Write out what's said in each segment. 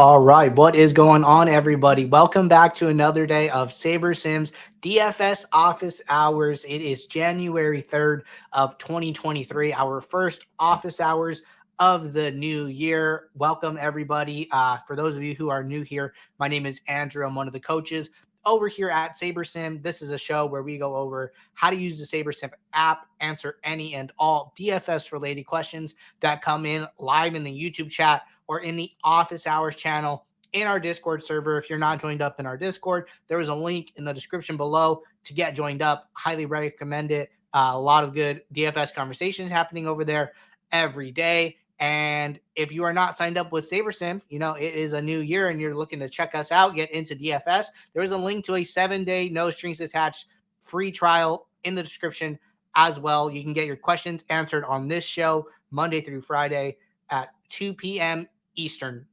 All right, what is going on, everybody? Welcome back to another day of SaberSim's DFS office hours. It is January 3rd of 2023, our first office hours of the new year. Welcome, everybody. For those of you who are new here, my name is Andrew. I'm one of the coaches over here at SaberSim. This is a show where we go over how to use the SaberSim app, answer any and all DFS-related questions that come in live in the YouTube chat or in the office hours channel in our Discord server. If you're not joined up in our Discord, there is a link in the description below to get joined up. Highly recommend it. A lot of good DFS conversations happening over there every day. And if you are not signed up with SaberSim, it is a new year and you're looking to check us out, get into DFS, there is a link to a 7-day, no strings attached free trial in the description as well. You can get your questions answered on this show Monday through Friday at 2 p.m. Eastern.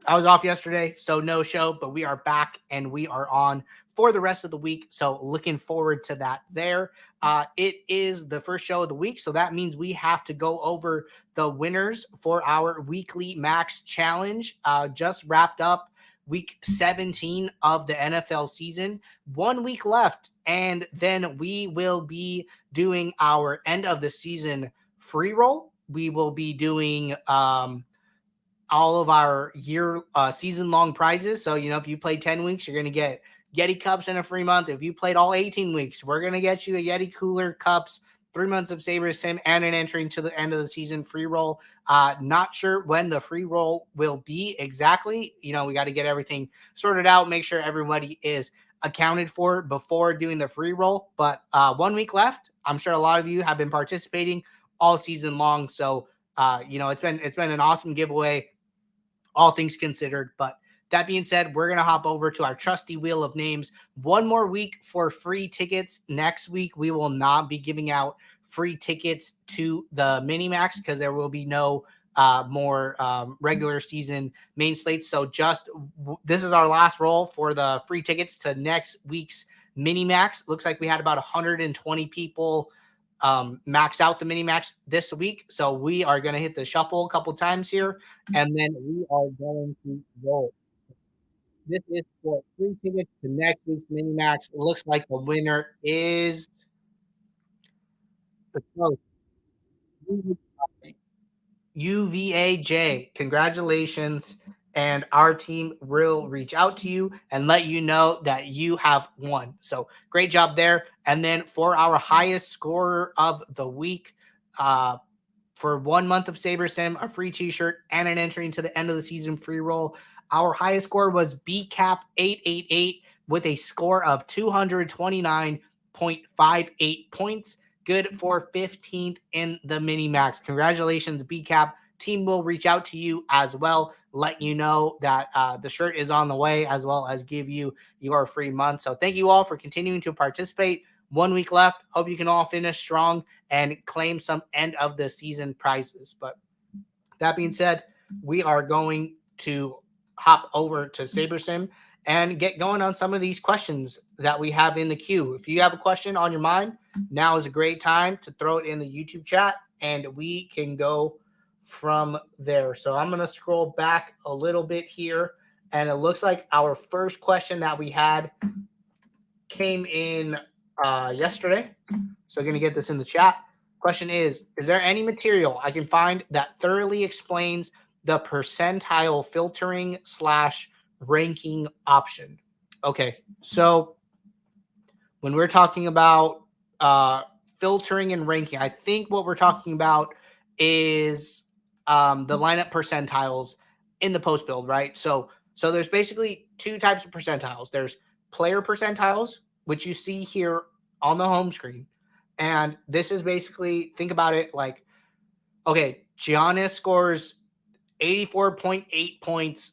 I was off yesterday, so no show, but we are back and we are on for the rest of the week. So looking forward to that there. It is the first show of the week, so that means we have to go over the winners for our weekly max challenge. Just wrapped up week 17 of the NFL season. 1 week left, and then we will be doing our end of the season free roll. We will be doing all of our season long prizes. So, if you played 10 weeks, you're going to get Yeti cups in a free month. If you played all 18 weeks, we're going to get you a Yeti cooler, cups, 3 months of SaberSim, and an entry to the end of the season free roll. Not sure when the free roll will be exactly. We got to get everything sorted out, make sure everybody is accounted for before doing the free roll. But 1 week left. I'm sure a lot of you have been participating all season long. So, it's been an awesome giveaway, all things considered. But that being said, we're going to hop over to our trusty wheel of names. 1 more week for free tickets. Next week, we will not be giving out free tickets to the mini-max because there will be no more regular season main slates. So this is our last roll for the free tickets to next week's mini-max. Looks like we had about 120 people max out the mini max this week. So we are going to hit the shuffle a couple times here, and then we are going to roll. This is for free tickets to next week's mini max. It looks like the winner is the UVAJ. Congratulations. And our team will reach out to you and let you know that you have won. So great job there. And then for our highest scorer of the week, for 1 month of SaberSim, a free t-shirt, and an entry into the end of the season free roll, our highest score was BCAP888 with a score of 229.58 points. Good for 15th in the mini max. Congratulations, BCAP. Team will reach out to you as well, let you know that the shirt is on the way, as well as give you your free month. So thank you all for continuing to participate. 1 week left. Hope you can all finish strong and claim some end of the season prizes. But that being said, we are going to hop over to SaberSim and get going on some of these questions that we have in the queue. If you have a question on your mind, now is a great time to throw it in the YouTube chat and we can go from there. So I'm going to scroll back a little bit here, and it looks like our first question that we had came in yesterday. So I'm going to get this in the chat. Question is there any material I can find that thoroughly explains the percentile filtering / ranking option? Okay, so when we're talking about filtering and ranking, I think what we're talking about is the lineup percentiles in the post build, right? So there's basically 2 types of percentiles. There's player percentiles, which you see here on the home screen. And this is basically, think about it like, okay, Giannis scores 84.8 points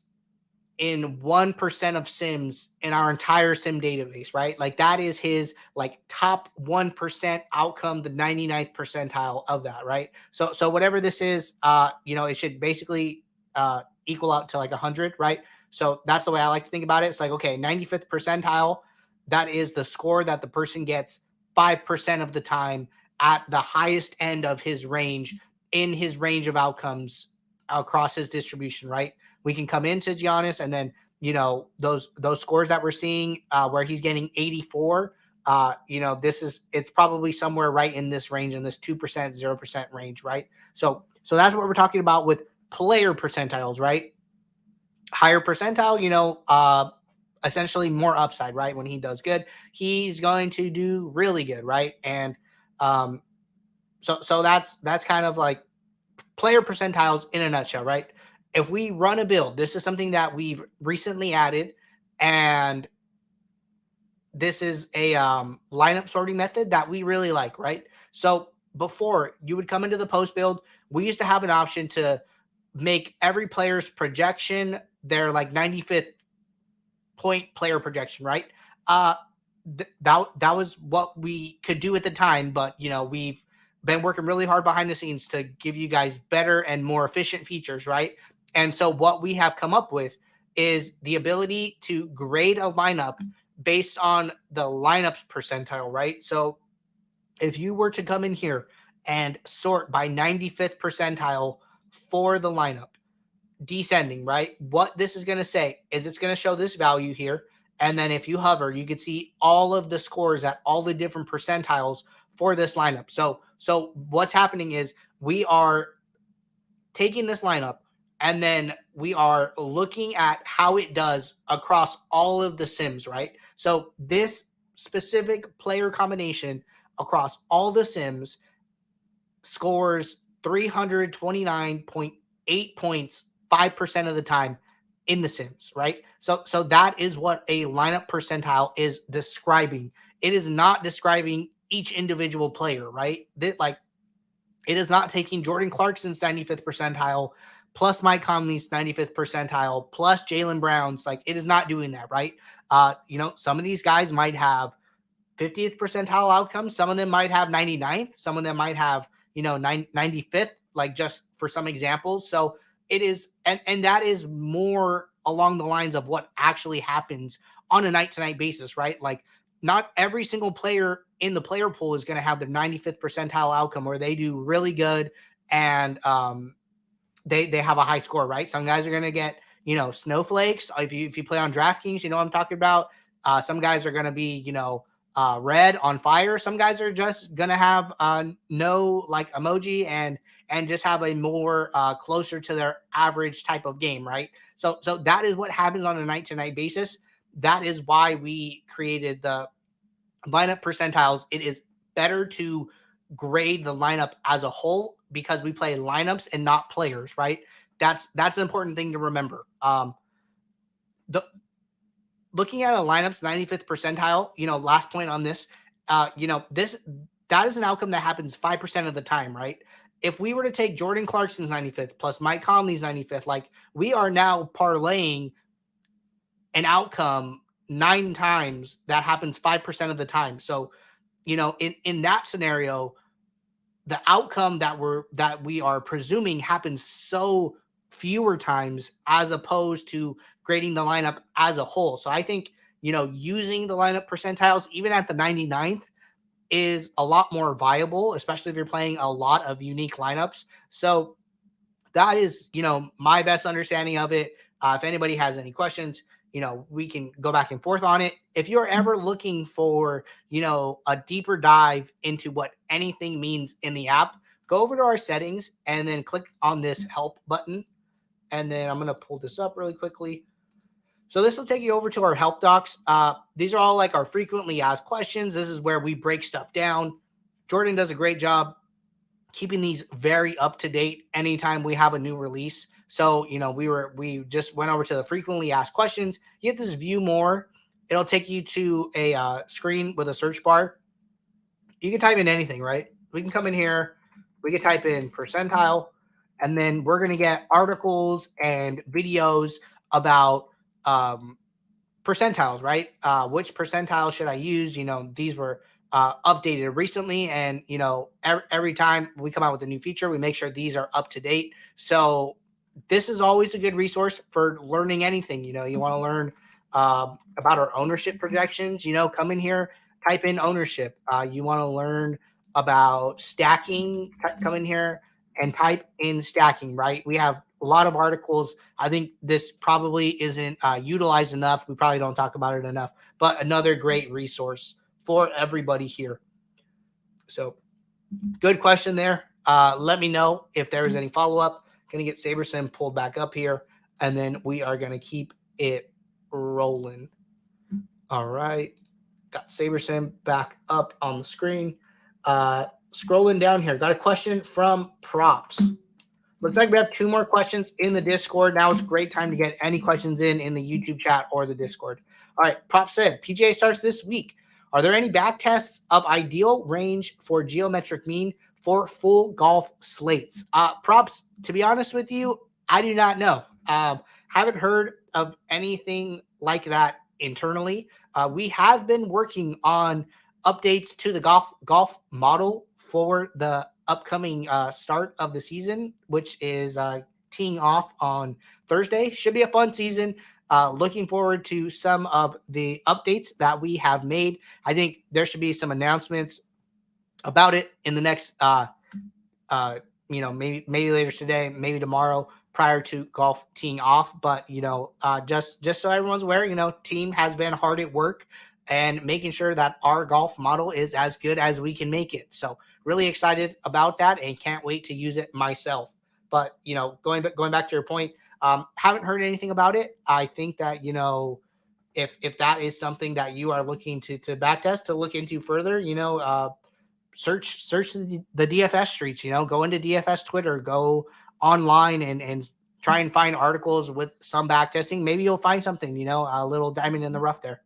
in 1% of sims in our entire sim database, right? Like that is his like top 1% outcome, the 99th percentile of that, right? So whatever this is, it should basically equal out to like 100, right? So that's the way I like to think about it. It's like, okay, 95th percentile, that is the score that the person gets 5% of the time at the highest end of his range, in his range of outcomes across his distribution, right? we can come into Giannis, and then, those scores that we're seeing where he's getting 84, it's probably somewhere right in this range, in this 2%, 0% range, right? So that's what we're talking about with player percentiles, right? Higher percentile, essentially more upside, right? When he does good, he's going to do really good, right? And so that's kind of like player percentiles in a nutshell, right? If we run a build, this is something that we've recently added, and this is a lineup sorting method that we really like, right? So before, you would come into the post build, we used to have an option to make every player's projection their like 95th point player projection, right? That was what we could do at the time, but we've been working really hard behind the scenes to give you guys better and more efficient features, right? And so what we have come up with is the ability to grade a lineup based on the lineups percentile, right? So if you were to come in here and sort by 95th percentile for the lineup, descending, right? What this is going to say is it's going to show this value here. And then if you hover, you can see all of the scores at all the different percentiles for this lineup. So what's happening is we are taking this lineup, and then we are looking at how it does across all of the sims, right? So this specific player combination across all the sims scores 329.8 points 5% of the time in the sims, right? So that is what a lineup percentile is describing. It is not describing each individual player, right? It is not taking Jordan Clarkson's 95th percentile plus Mike Conley's 95th percentile plus Jaylen Brown's. Like, it is not doing that, right? Some of these guys might have 50th percentile outcomes. Some of them might have 99th. Some of them might have, 95th, like, just for some examples. So it is, and that is more along the lines of what actually happens on a night-to-night basis, right? Like, not every single player in the player pool is going to have the 95th percentile outcome where they do really good and they have a high score, right? Some guys are going to get, snowflakes. If you play on DraftKings, you know what I'm talking about. Some guys are going to be, red on fire. Some guys are just going to have no like emoji and just have a more closer to their average type of game, right? So that is what happens on a night-to-night basis. That is why we created the lineup percentiles. It is better to grade the lineup as a whole because we play lineups and not players, right? That's an important thing to remember. Looking at a lineup's 95th percentile, last point on this, that is an outcome that happens 5% of the time, right? If we were to take Jordan Clarkson's 95th plus Mike Conley's 95th, like, we are now parlaying an outcome 9 times that happens 5% of the time. So, in that scenario, the outcome that we are presuming happens so fewer times as opposed to grading the lineup as a whole. So I think, using the lineup percentiles, even at the 99th, is a lot more viable, especially if you're playing a lot of unique lineups. So that is, my best understanding of it. If anybody has any questions, we can go back and forth on it. If you're ever looking for, a deeper dive into what anything means in the app, go over to our settings and then click on this help button. And then I'm going to pull this up really quickly. So this will take you over to our help docs. These are all like our frequently asked questions. This is where we break stuff down. Jordan does a great job keeping these very up to date anytime we have a new release. So, we just went over to the frequently asked questions. You hit this view more. It'll take you to a screen with a search bar. You can type in anything, right? We can come in here. We can type in percentile, and then we're going to get articles and videos about percentiles, right? Which percentile should I use? These were updated recently, and every time we come out with a new feature, we make sure these are up to date. So this is always a good resource for learning anything. You want to learn about our ownership projections. Come in here, type in ownership. You want to learn about stacking, come in here and type in stacking, right? We have a lot of articles. I think this probably isn't utilized enough. We probably don't talk about it enough, but another great resource for everybody here. So good question there. Let me know if there is any follow-up. Going to get SaberSim pulled back up here, and then we are going to keep it rolling. All right. Got SaberSim back up on the screen. Scrolling down here, got a question from Props. Looks like we have 2 more questions in the Discord. Now is a great time to get any questions in the YouTube chat or the Discord. All right, Props said, PGA starts this week. Are there any back tests of ideal range for geometric mean for full golf slates? Props, to be honest with you, I do not know. Haven't heard of anything like that internally. We have been working on updates to the golf model for the upcoming start of the season, which is teeing off on Thursday. Should be a fun season. Looking forward to some of the updates that we have made. I think there should be some announcements about it in the next, maybe later today, maybe tomorrow, prior to golf teeing off. But just so everyone's aware, team has been hard at work and making sure that our golf model is as good as we can make it. So really excited about that and can't wait to use it myself. But going back to your point, haven't heard anything about it. I think that if that is something that you are looking to backtest, to look into further, search the DFS streets. Go into DFS Twitter, go online and try and find articles with some backtesting. Maybe you'll find something. A little diamond in the rough there.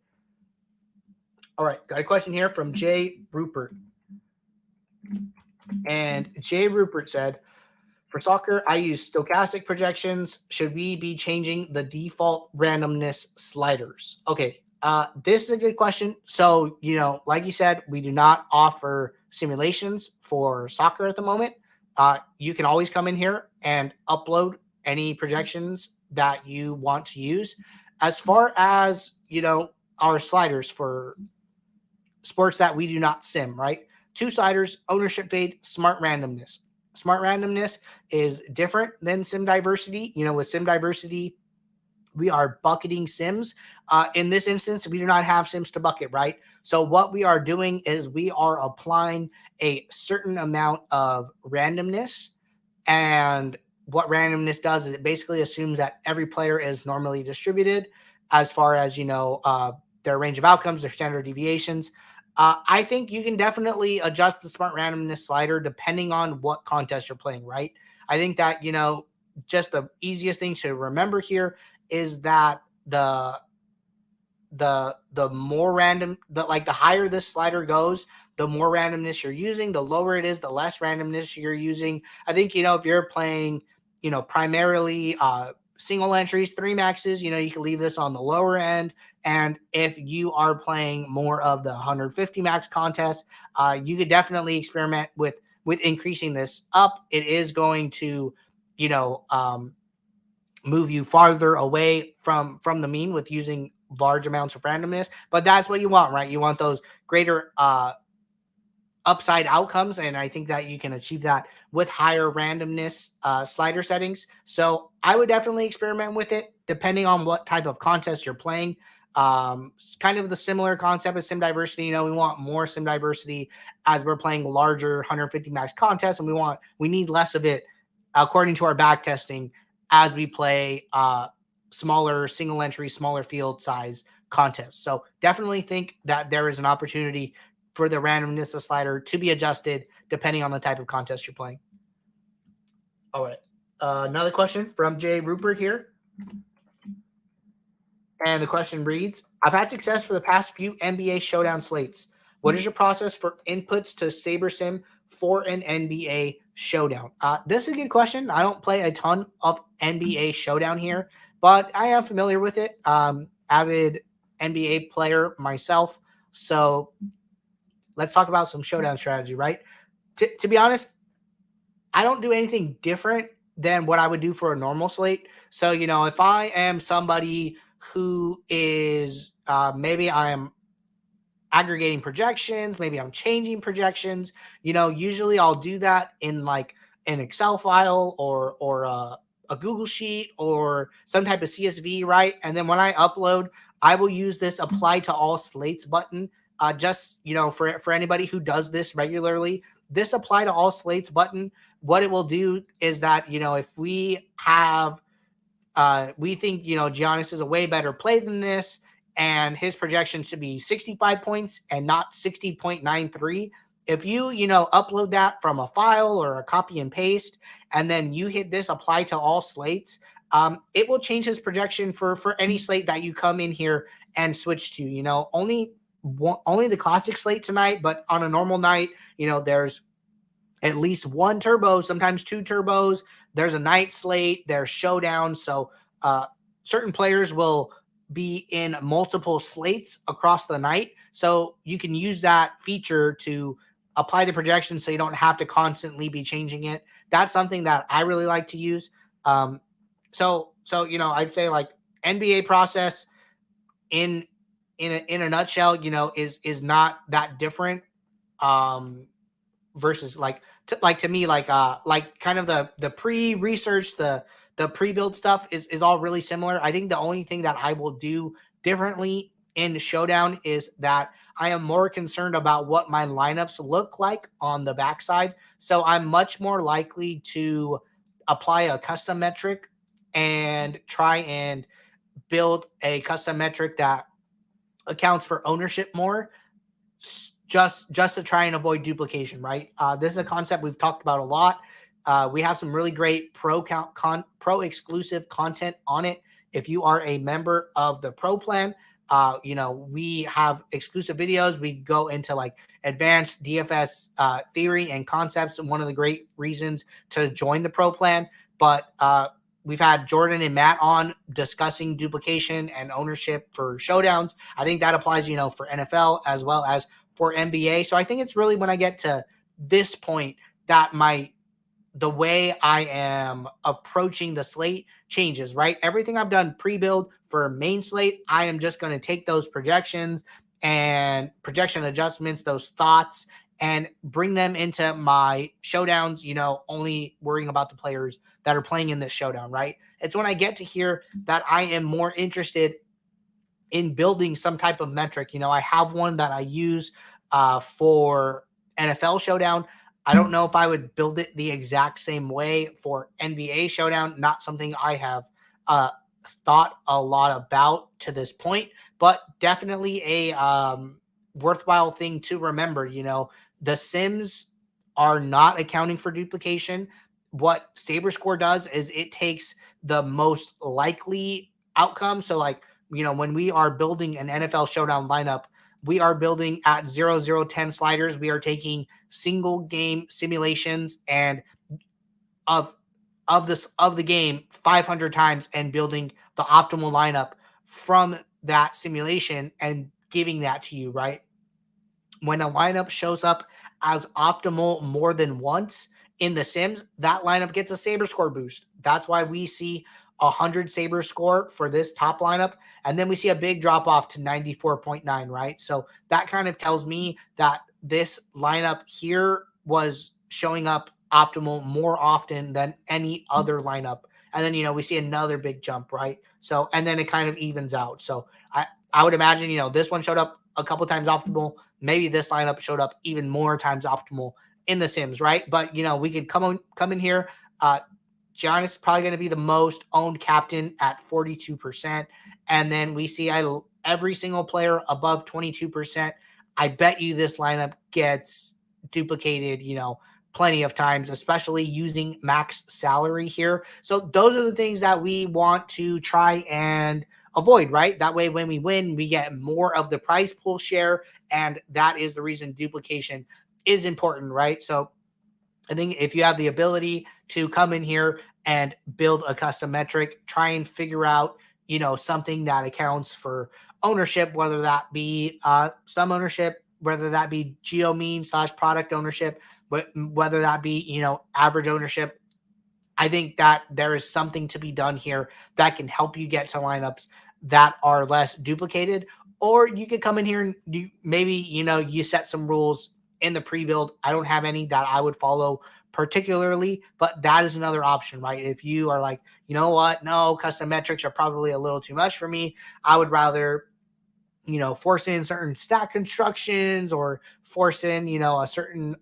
All right, got a question here from Jay Rupert. And Jay Rupert said, for soccer, I use stochastic projections. Should we be changing the default randomness sliders? Okay, this is a good question. So, like you said, we do not offer simulations for soccer at the moment. You can always come in here and upload any projections that you want to use. As far as, our sliders for sports that we do not sim, right? 2 sliders, ownership fade, smart randomness. Smart randomness is different than sim diversity. With sim diversity, we are bucketing sims. In this instance, we do not have sims to bucket, right? So what we are doing is we are applying a certain amount of randomness. And what randomness does is it basically assumes that every player is normally distributed as far as, their range of outcomes, their standard deviations. I think you can definitely adjust the smart randomness slider depending on what contest you're playing, right? I think that, just the easiest thing to remember here is that the more random, the higher this slider goes, the more randomness you're using. The lower it is, the less randomness you're using. I think, if you're playing, primarily single entries, 3 maxes, you can leave this on the lower end. And if you are playing more of the 150 max contest, you could definitely experiment with increasing this up. It is going to, move you farther away from the mean with using large amounts of randomness. But that's what you want, right? You want those greater upside outcomes, and I think that you can achieve that with higher randomness slider settings. So I would definitely experiment with it depending on what type of contest you're playing. Kind of the similar concept as sim diversity. We want more sim diversity as we're playing larger 150 max contests, and we need less of it according to our back testing as we play smaller single entry, smaller field size contests. So definitely think that there is an opportunity for the randomness slider to be adjusted depending on the type of contest you're playing. All right. Another question from Jay Rupert here. And the question reads, I've had success for the past few NBA Showdown slates. What is your process for inputs to SaberSim for an NBA Showdown? This is a good question. I don't play a ton of NBA Showdown here, but I am familiar with it. Avid NBA player myself. So let's talk about some Showdown strategy, right? To be honest, I don't do anything different than what I would do for a normal slate. So, if I am somebody who is maybe I'm aggregating projections, maybe I'm changing projections, usually I'll do that in like an Excel file or a Google Sheet or some type of CSV, right? And then when I upload, I will use this apply to all slates button. Just, for anybody who does this regularly, this apply to all slates button, what it will do is that, if we have, we think, Giannis is a way better play than this, and his projection should be 65 points and not 60.93. If you, upload that from a file or a copy and paste, and then you hit this apply to all slates, it will change his projection for any slate that you come in here and switch to. Only the classic slate tonight, but on a normal night, there's at least one turbo, sometimes two turbos. There's a night slate, there's showdown. So certain players will be in multiple slates across the night. So you can use that feature to apply the projection so you don't have to constantly be changing it. That's something that I really like to use. So I'd say like NBA process in a nutshell, is not that different. Versus to me, kind of the pre-research, the pre-build stuff is all really similar. I think the only thing that I will do differently in Showdown is that I am more concerned about what my lineups look like on the backside. So I'm much more likely to apply a custom metric and try and build a custom metric that accounts for ownership more, just to try and avoid duplication, right? This is a concept we've talked about a lot. We have some really great pro exclusive content on it. If you are a member of the pro plan, we have exclusive videos. We go into like advanced DFS theory and concepts, and one of the great reasons to join the pro plan. But we've had Jordan and Matt on discussing duplication and ownership for showdowns. I think that applies, for NFL as well as for NBA. So I think it's really when I get to this point that the way I am approaching the slate changes, right? Everything I've done pre-build for main slate, I am just going to take those projections and projection adjustments, those thoughts, and bring them into my showdowns, only worrying about the players that are playing in this showdown, right? It's when I get to here that I am more interested in building some type of metric. I have one that I use for NFL showdown. I don't know if I would build it the exact same way for NBA showdown. Not something I have thought a lot about to this point, but definitely a worthwhile thing to remember. The Sims are not accounting for duplication. What SaberScore does is it takes the most likely outcome. So when we are building an NFL showdown lineup, we are building at 0, 0, 10 sliders. We are taking single game simulations and of the game 500 times and building the optimal lineup from that simulation and giving that to you, right? When a lineup shows up as optimal more than once in the Sims, that lineup gets a SaberScore boost. That's why we see 100 SaberScore for this top lineup, and then we see a big drop off to 94.9, right? So that kind of tells me that this lineup here was showing up optimal more often than any other lineup. And then, we see another big jump, right? So, and then it kind of evens out. So I would imagine, this one showed up a couple times optimal. Maybe this lineup showed up even more times optimal in the Sims, right? But, we could come in here. Giannis is probably going to be the most owned captain at 42%. And then we see every single player above 22%. I bet you this lineup gets duplicated, plenty of times, especially using max salary here. So those are the things that we want to try and avoid, right? That way, when we win, we get more of the prize pool share. And that is the reason duplication is important, right? So I think if you have the ability to come in here and build a custom metric, try and figure out, something that accounts for ownership, whether that be some ownership, whether that be geo meme / product ownership, but whether that be, average ownership. I think that there is something to be done here that can help you get to lineups that are less duplicated. Or you could come in here and you set some rules in the pre-build. I don't have any that I would follow particularly, but that is another option, right? If you are like, you know what, no, custom metrics are probably a little too much for me. I would rather, force in certain stat constructions or force in, a certain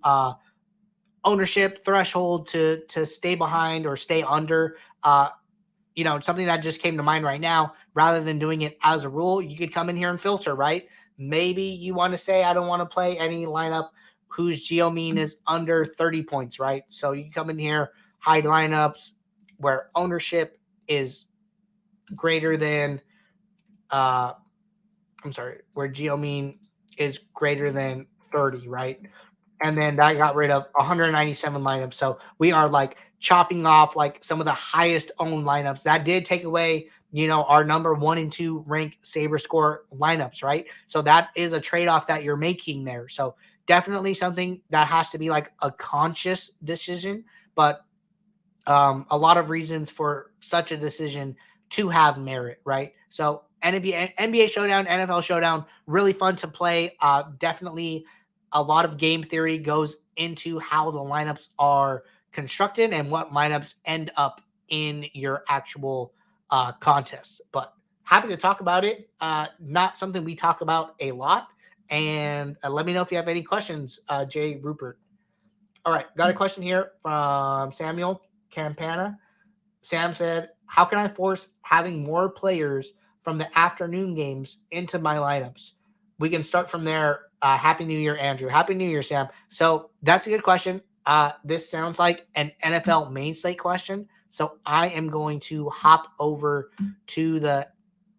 ownership threshold to stay behind or stay under. Something that just came to mind right now, rather than doing it as a rule, you could come in here and filter, right? Maybe you want to say, I don't want to play any lineup whose geo mean is under 30 points, right? So you can come in here, hide lineups where ownership is greater than, where geo mean is greater than 30, right? And then that got rid of 197 lineups. So we are like chopping off like some of the highest owned lineups. That did take away, our number 1 and 2 ranked Saber score lineups, right? So that is a trade-off that you're making there. So definitely something that has to be like a conscious decision, but a lot of reasons for such a decision to have merit, right? So NBA Showdown, NFL Showdown, really fun to play. Definitely a lot of game theory goes into how the lineups are constructed and what lineups end up in your actual contests. But happy to talk about it. Not something we talk about a lot. And let me know if you have any questions, Jay Rupert. All right, got a question here from Samuel Campana. Sam said, how can I force having more players from the afternoon games into my lineups? We can start from there. Happy New Year, Andrew. Happy New Year, Sam. So that's a good question. This sounds like an NFL main slate question. So I am going to hop over to the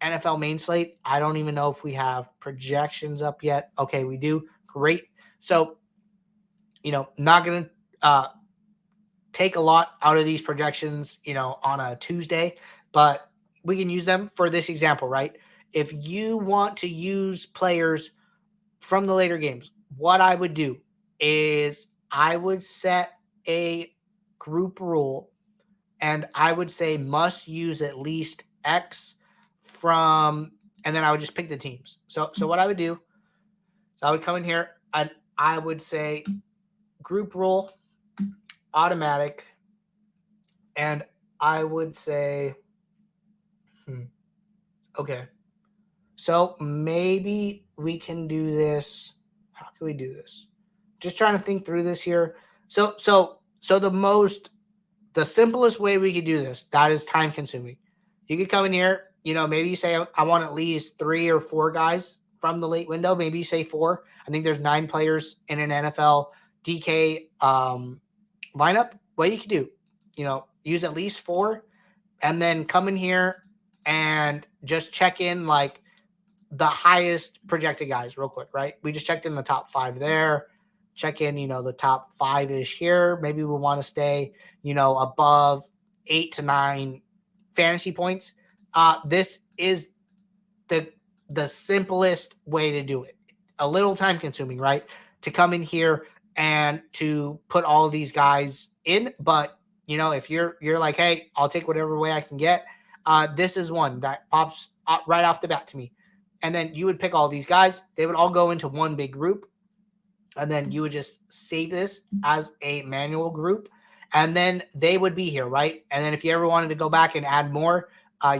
NFL main slate. I don't even know if we have projections up yet. Okay, we do. Great. So, not going to take a lot out of these projections, on a Tuesday, but we can use them for this example, right? If you want to use players from the later games, what I would do is I would set a group rule and I would say must use at least X from, and then I would just pick the teams. So what I would do, so I would come in here and I would say group rule, automatic, and I would say, okay, so maybe we can do this. How can we do this? Just trying to think through this here. So the simplest way we could do this, that is time consuming. You could come in here, maybe you say, I want at least 3 or 4 guys from the late window. Maybe you say 4. I think there's 9 players in an NFL DK lineup. What you could do, use at least 4 and then come in here and just check in like the highest projected guys real quick, right? We just checked in the top 5 there. Check in, the top 5-ish here. Maybe we want to stay, above 8 to 9 fantasy points. This is the simplest way to do it. A little time consuming, right? To come in here and to put all of these guys in. But, if you're like, hey, I'll take whatever way I can get. This is one that pops right off the bat to me. And then you would pick all these guys. They would all go into one big group. And then you would just save this as a manual group. And then they would be here, right? And then if you ever wanted to go back and add more,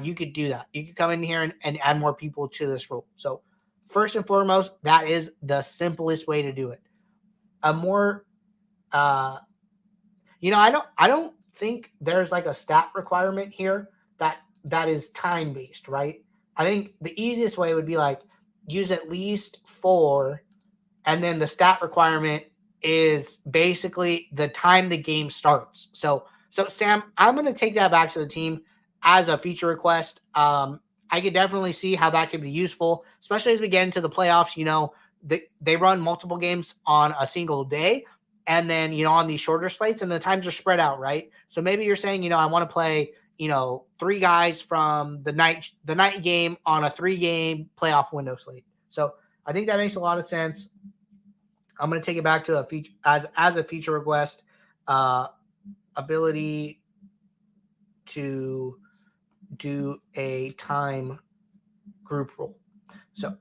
you could do that. You could come in here and add more people to this rule. So first and foremost, that is the simplest way to do it. A more, I don't think there's like a stat requirement here that is time-based, right? I think the easiest way would be like use at least 4, and then the stat requirement is basically the time the game starts. So Sam, I'm going to take that back to the team as a feature request. I could definitely see how that could be useful, especially as we get into the playoffs. They run multiple games on a single day, and then, on these shorter slates, and the times are spread out, right? So maybe you're saying, I want to play, 3 guys from the night game on a 3-game playoff window slate. So I think that makes a lot of sense. I'm going to take it back to a feature as a feature request, ability to do a time group rule. So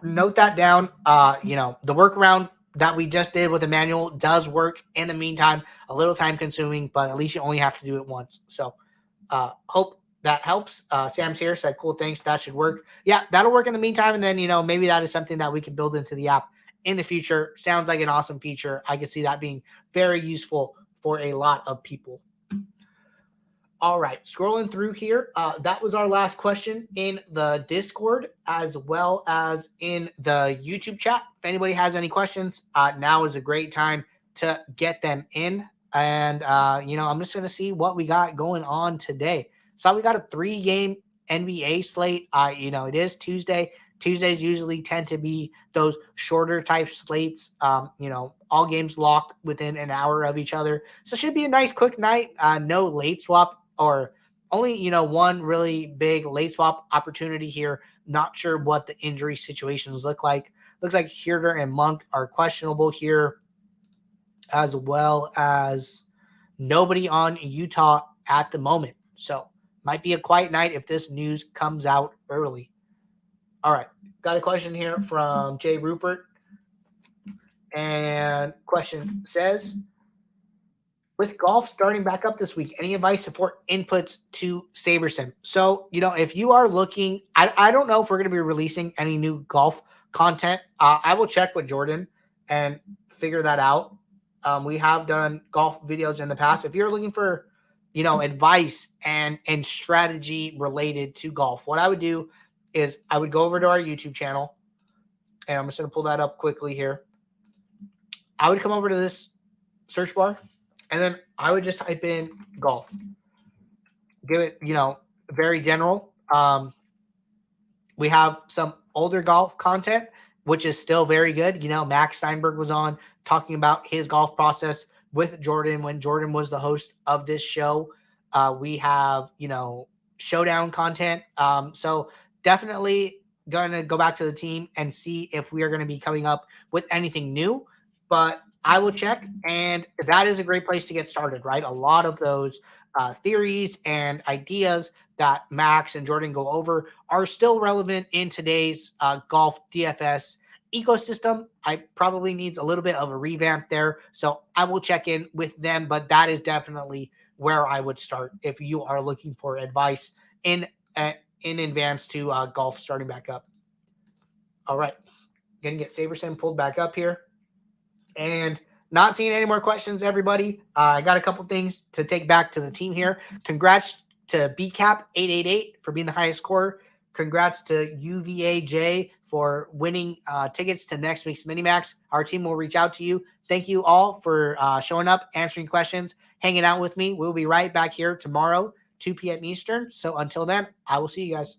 note that down. The workaround that we just did with the manual does work in the meantime. A little time consuming, but at least you only have to do it once. So hope that helps. Sam's here, said cool, thanks, that should work. Yeah, that'll work in the meantime, and then maybe that is something that we can build into the app in the future. Sounds like an awesome feature. I can see that being very useful for a lot of people. All right, scrolling through here, that was our last question in the Discord as well as in the YouTube chat. If anybody has any questions, now is a great time to get them in. And, I'm just going to see what we got going on today. So we got a 3-game NBA slate. It is Tuesday. Tuesdays usually tend to be those shorter type slates. All games locked within an hour of each other. So it should be a nice quick night. No late swap or only, one really big late swap opportunity here. Not sure what the injury situations look like. Looks like Herder and Monk are questionable here, as well as nobody on Utah at the moment. So might be a quiet night if this news comes out early. All right. Got a question here from Jay Rupert. And question says, with golf starting back up this week, any advice for inputs to SaberSim? So, if you are looking, I don't know if we're going to be releasing any new golf content. I will check with Jordan and figure that out. We have done golf videos in the past. If you're looking for, advice and strategy related to golf, what I would do is I would go over to our YouTube channel, and I'm just going to pull that up quickly here. I would come over to this search bar, and then I would just type in golf. Give it, very general. We have some older golf content, which is still very good. Max Steinberg was on talking about his golf process with Jordan when Jordan was the host of this show. We have, Showdown content. So definitely going to go back to the team and see if we are going to be coming up with anything new. But I will check, and that is a great place to get started, right? A lot of those theories and ideas that Max and Jordan go over are still relevant in today's golf DFS ecosystem. I probably needs a little bit of a revamp there, so I will check in with them, but that is definitely where I would start if you are looking for advice in advance to golf starting back up. All right, gonna get SaberSim pulled back up here. And not seeing any more questions, everybody. I got a couple things to take back to the team here. Congrats to BCAP888 for being the highest scorer. Congrats to UVAJ for winning tickets to next week's Minimax. Our team will reach out to you. Thank you all for showing up, answering questions, hanging out with me. We'll be right back here tomorrow, 2 p.m. Eastern. So until then, I will see you guys.